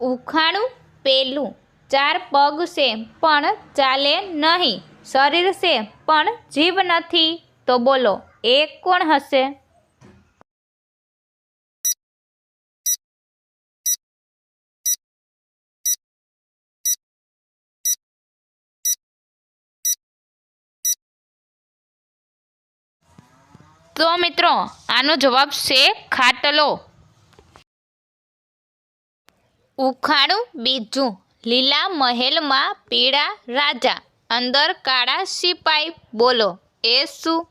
ઉખાણું પેલું, ચાર પગ છે પણ ચાલે નહીં, શરીર છે પણ જીભ નથી, તો બોલો એ કોણ હશે? તો મિત્રો આનો જવાબ છે ખાટલો. ઉખાણું બીજું, લીલા મહેલમાં પીળા રાજા, અંદર કાળા સિપાઈ, બોલો એ શું?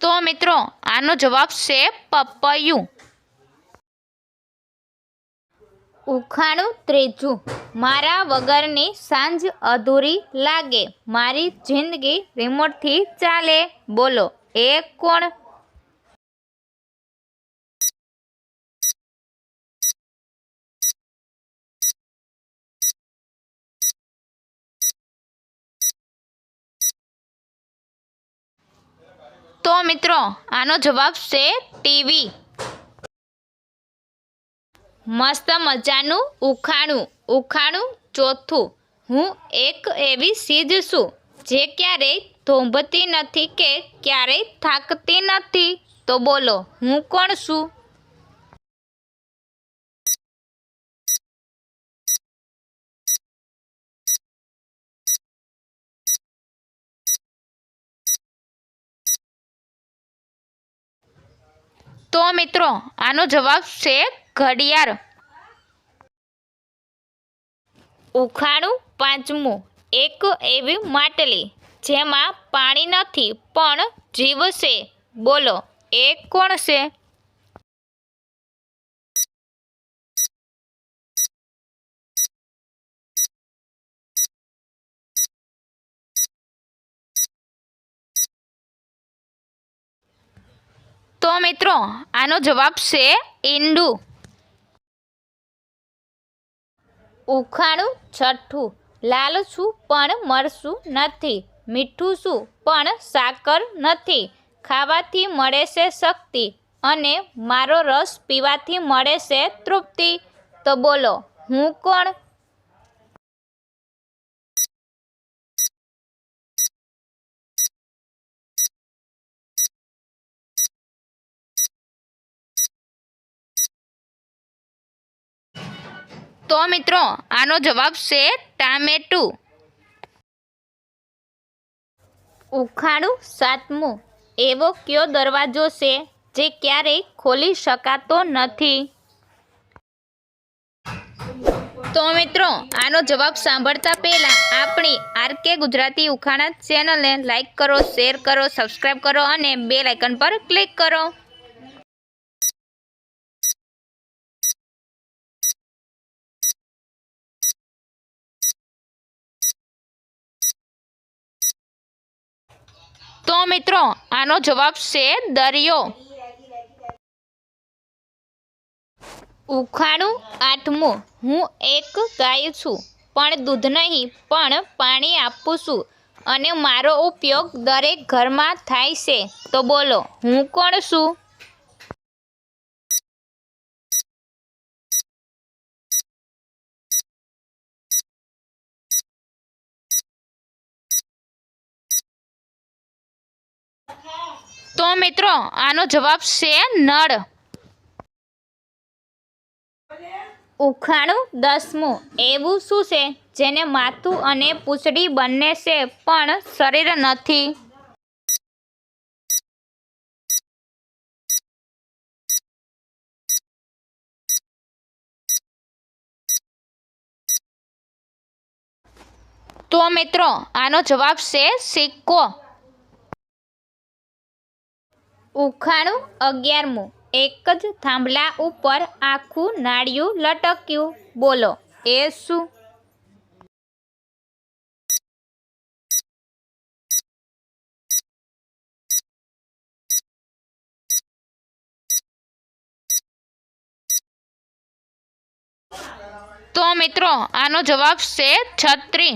તો મિત્રો આનો જવાબ છે પપૈયું. ઉખાણું ત્રીજું, મારા વગરની સાંજ અધૂરી લાગે, મારી જિંદગી રિમોટથી ચાલે, બોલો એ કોણ? તો મિત્રો આનો જવાબ છે ટીવી. મસ્ત મજાનું ઉખાણું. ઉખાણું ચોથું, હું એક એવી ચીજ છું જે ક્યારેય થોભતી નથી કે ક્યારેય થાકતી નથી, તો બોલો હું કોણ છું? તો મિત્રો આનો જવાબ છે ઘડિયાળ. ઉખાણું પાંચમું, એક એવી માટલી જેમાં પાણી નથી પણ જીવ છે, બોલો એ કોણ છે? તો મિત્રો આનો જવાબ છે ઈંડું. ઉખાણું છઠ્ઠું, લાલ છું પણ મરશું નથી, મીઠું છું પણ સાકર નથી, ખાવાથી મળે છે શક્તિ અને મારો રસ પીવાથી મળે છે તૃપ્તિ, તો બોલો હું કોણ? તો મિત્રો આનો જવાબ છે ટામેટું. ઉખાણું સાતમું, એવો કયો દરવાજો છે જે ક્યારેય ખોલી શકાતો નથી? તો મિત્રો આનો જવાબ સાંભળતા પહેલા આપણી આરકે ગુજરાતી ઉખાણા ચેનલને લાઈક કરો, શેર કરો, સબસ્ક્રાઈબ કરો અને બેલ આઇકન પર ક્લિક કરો. તો મિત્રો આનો જવાબ છે દરિયો. ઉખાણું આઠમું, હું એક ગાય છું પણ દૂધ નહીં પણ પાણી આપું છું અને મારો ઉપયોગ દરેક ઘરમાં થાય છે, તો બોલો હું કોણ છું? તો મિત્રો આનો જવાબ છે નળ. ઉખાણું દસમું, એવું શું છે જેને માથું અને પૂંછડી બંને છે પણ શરીર નથી? તો મિત્રો આનો જવાબ છે સિક્કો. ઉખાણું 11મું, એક જ થાંભલા ઉપર આખું નાળિયું લટક્યું, બોલો એ શું? તો મિત્રો આનો જવાબ છે છત્રી.